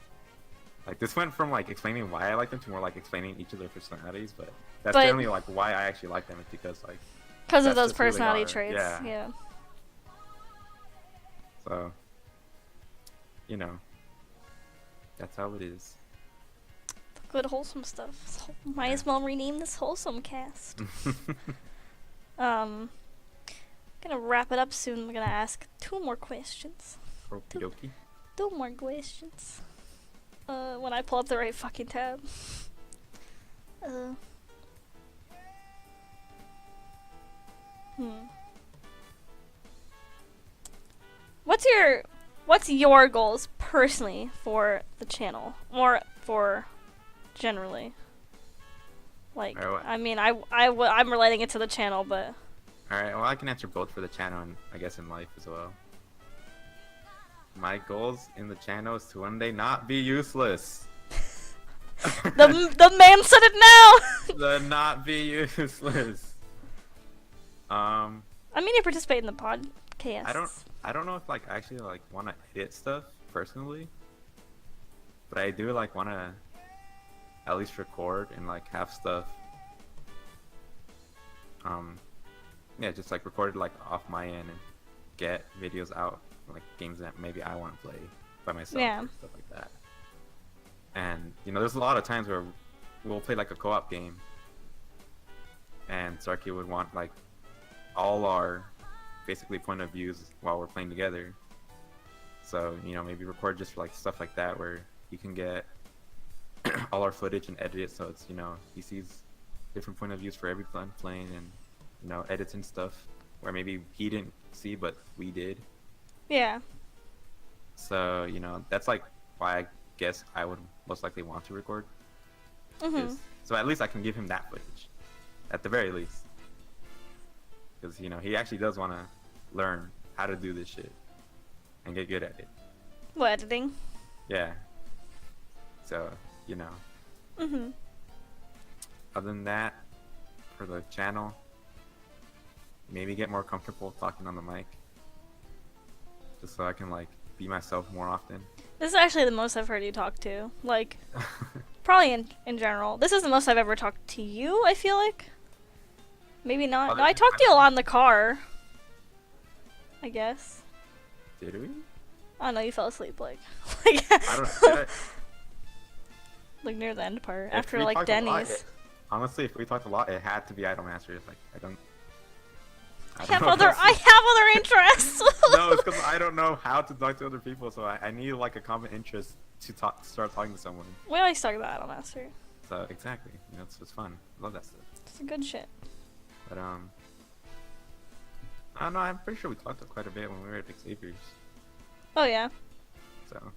like, this went from like explaining why I like them to more like explaining each of their personalities, but that's generally like why I actually like them, is because like because of those personality traits. Yeah. So, you know, that's how it is. Good wholesome stuff. Might as well rename this wholesome cast. Gonna wrap it up soon. We're gonna ask 2 more questions. Okie dokie. 2 more questions. When I pull up the right fucking tab. What's your goals personally for the channel, or for generally? Like, I mean, I'm relating it to the channel, but. Alright, well, I can answer both for the channel and I guess in life as well. My goals in the channel is to one day not be useless. the man said it now. The not be useless. I mean, you participate in the podcast. I don't know if like I actually like want to edit stuff personally, but I do like want to at least record and like have stuff. Yeah, just like recorded like off my end and get videos out, like games that maybe I want to play by myself, and stuff like that. And you know, there's a lot of times where we'll play like a co-op game, and Sarky would want like all our basically point of views while we're playing together. So you know, maybe record just like stuff like that, where you can get all our footage and edit it, so it's, you know, he sees different point of views for every playing, and you know, edits and stuff where maybe he didn't see but we did. Yeah. So you know, that's like why I guess I would most likely want to record. So at least I can give him that footage, at the very least, because you know, he actually does want to learn how to do this shit and get good at it. What, editing? Yeah. So you know. Other than that, for the channel, maybe get more comfortable talking on the mic, just so I can like be myself more often. This is actually the most I've heard you talk to. Like, probably in general. This is the most I've ever talked to you, I feel like. Maybe not. No, I talked to you a lot in the car, I guess. Did we? I don't know, you fell asleep, like. I don't. Like near the end part, after like Denny's. Honestly, if we talked a lot, it had to be I don't answer. Like I have other interests. No, it's because I don't know how to talk to other people, so I need like a common interest to start talking to someone. We always talk about I don't answer. So exactly, you know, it's fun. I love that stuff. It's good shit. But I don't know. I'm pretty sure we talked quite a bit when we were at Xavier's. Oh yeah. So,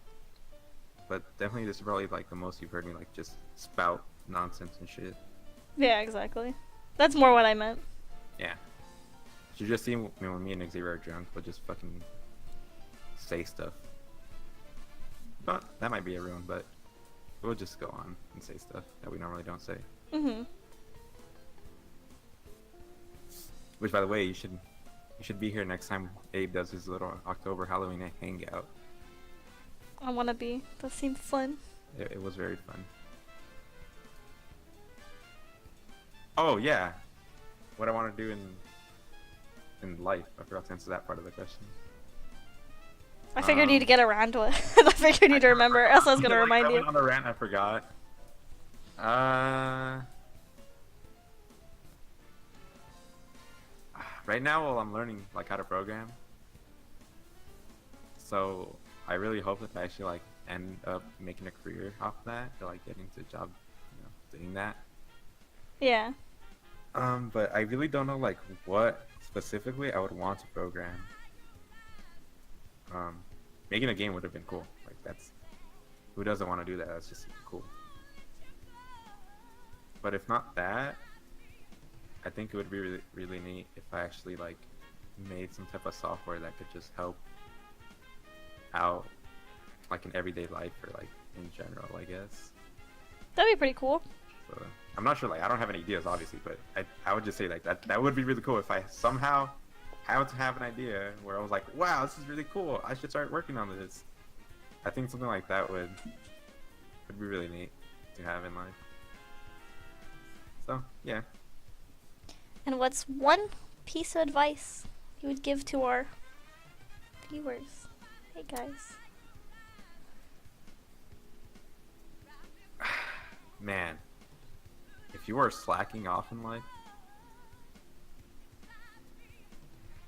but definitely this is probably like the most you've heard me like just spout nonsense and shit. Yeah, exactly. That's more what I meant. Yeah. You just see when me and Xavier are drunk, we'll just fucking say stuff. But that might be everyone, but we'll just go on and say stuff that we normally don't say. Which, by the way, you should be here next time Abe does his little October Halloween hangout. I wanna be. That seems fun. It was very fun. Oh yeah, what I want to do in life. I forgot to answer that part of the question. I figured you'd get around to it. I figured you'd remember, else I was gonna remind I you. went on a rant. I forgot. Right now, well, I'm learning like how to program. So I really hope that I actually like end up making a career off that, or like getting to a job, doing that. Yeah. But I really don't know like what specifically I would want to program. Making a game would have been cool. Like that's who doesn't want to do that? That's just cool. But if not that, I think it would be really, really neat if I actually like made some type of software that could just help out like in everyday life or like in general, I guess. That'd be pretty cool. So, I'm not sure, like I don't have any ideas obviously, but I would just say like that would be really cool if I somehow happened to have an idea where I was like, wow, this is really cool, I should start working on this. I think something like that would be really neat to have in life. So yeah. And what's one piece of advice you would give to our viewers? Hey guys. Man, if you are slacking off in life,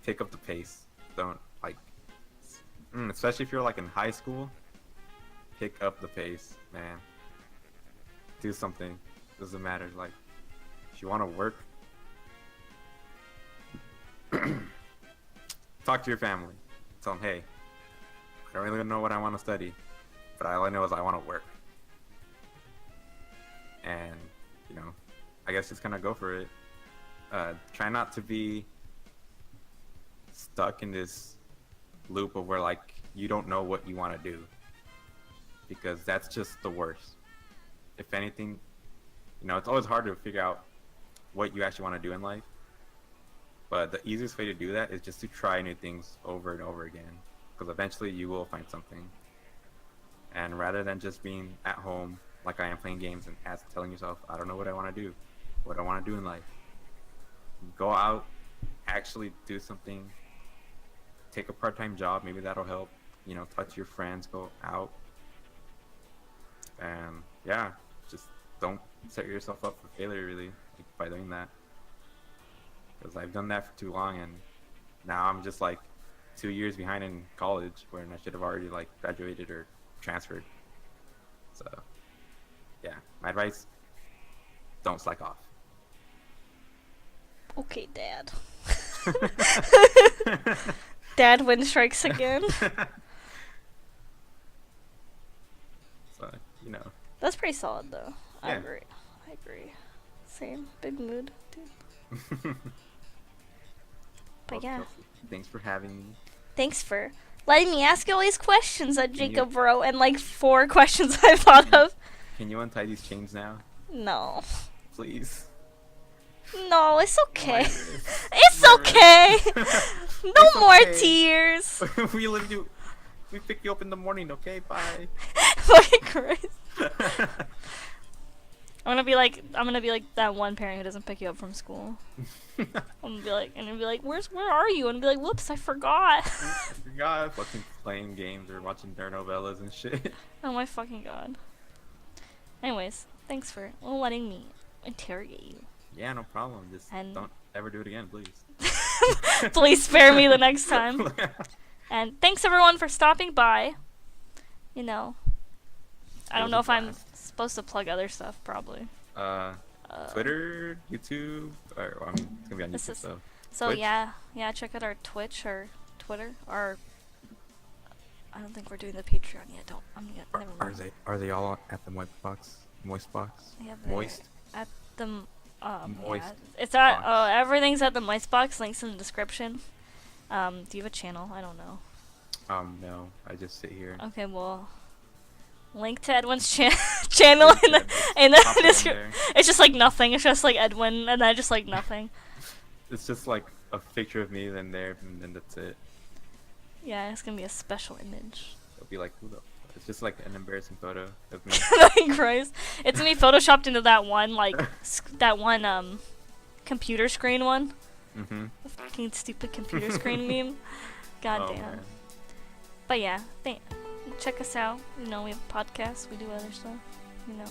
pick up the pace. Don't like, especially if you're like in high school, pick up the pace, man. Do something. Doesn't matter. Like, if you want to work, talk to your family. Tell them, hey, I don't really know what I want to study, but all I know is I want to work. And, I guess just kind of go for it. Try not to be stuck in this loop of where, like, you don't know what you want to do. Because that's just the worst. If anything, it's always hard to figure out what you actually want to do in life. But the easiest way to do that is just to try new things over and over again. Because eventually you will find something. And rather than just being at home like I am playing games and telling yourself, I don't know what I want to do, what I want to do in life. Go out, actually do something, take a part-time job, maybe that'll help, talk to your friends, go out. And yeah, just don't set yourself up for failure really, like, by doing that. Because I've done that for too long and now I'm just like 2 years behind in college when I should have already like graduated or transferred. So yeah, my advice, don't slack off. Okay, Dad. Dad wind strikes again. So, That's pretty solid though. Yeah. I agree. Same. Big mood, dude. But yeah. Thanks for having me. Thanks for letting me ask you all these questions that Jacob wrote and like 4 questions I thought of. Can you untie these chains now? No. Please. No, it's okay. It's okay. No more tears. We pick you up in the morning, okay? Bye. My Christ. I'm gonna be like that one parent who doesn't pick you up from school. I'm gonna be like, where are you? And be like, whoops, I forgot. I forgot. Fucking playing games or watching their novellas and shit. Oh my fucking god. Anyways, thanks for letting me interrogate you. Yeah, no problem. Just don't ever do it again, please. Please spare me the next time. And thanks everyone for stopping by. I don't know if I'm supposed to plug other stuff, probably. Twitter, YouTube, or it's gonna be on YouTube though. So Twitch? yeah, check out our Twitch or Twitter or. I don't think we're doing the Patreon yet. Never mind. Are they all at the Moist box? Yeah, Moist. At the Moist. Yeah. It's at everything's at the Moist box. Links in the description. Do you have a channel? I don't know. No, I just sit here. Okay, well, link to Edwin's channel in the description. It's just like nothing. It's just like Edwin, and then just like nothing. It's just like a picture of me, then there, and then that's it. Yeah, it's gonna be a special image. It'll be like, it's just like an embarrassing photo of me. Like Christ, it's gonna be photoshopped into that one computer screen one. Mm-hmm. The fucking stupid computer screen meme. God damn. Man. But yeah, check us out. You know, we have a podcast. We do other stuff. You know,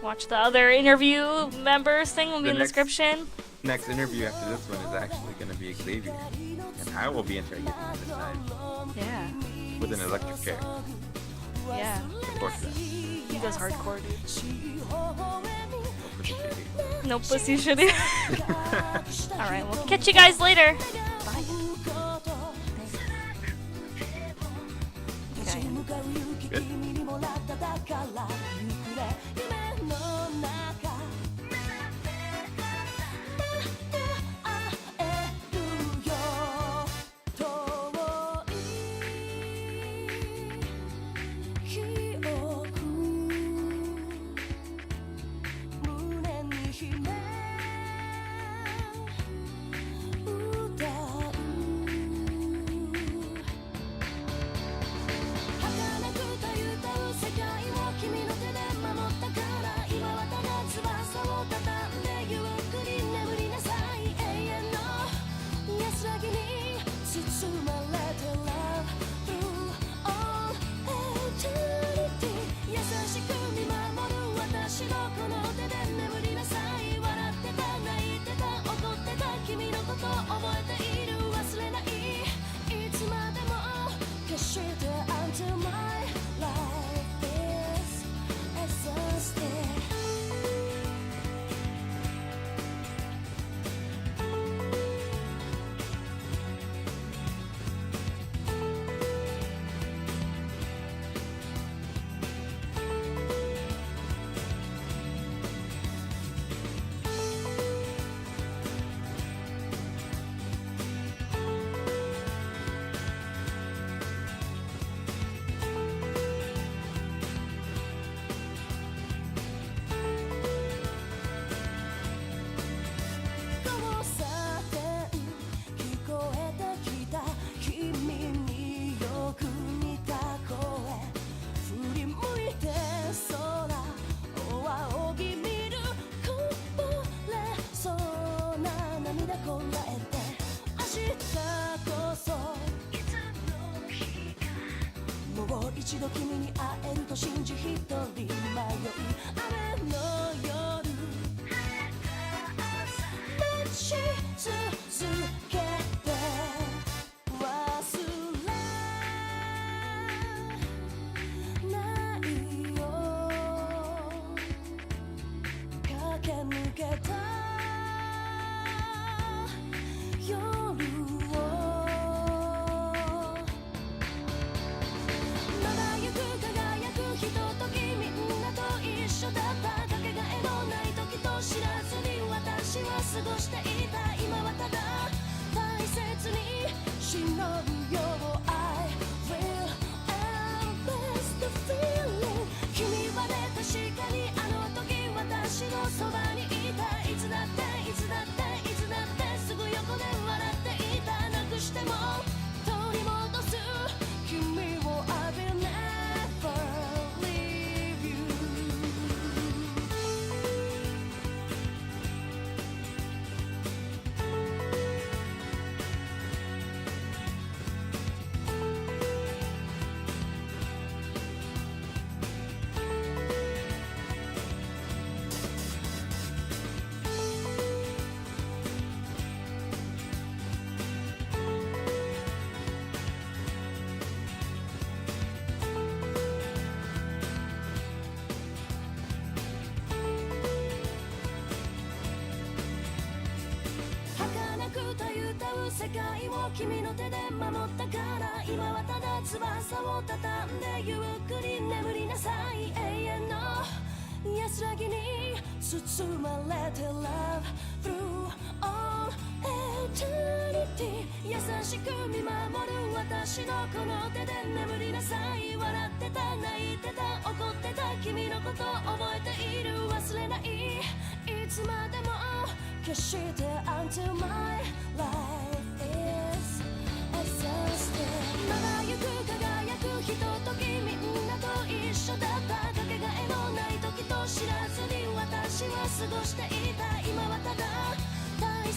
watch the other interview members thing will be in the description. Next interview after this one is actually going to be Xavier, and I will be interrogating him this time. Yeah. With an electric chair. Yeah. Of course that. He goes hardcore, dude. No No pussy shitty. Alright, we'll catch you guys later. Bye. Okay. Good.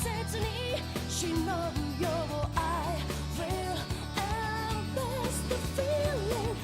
切に忍ぶよ I will embrace the feeling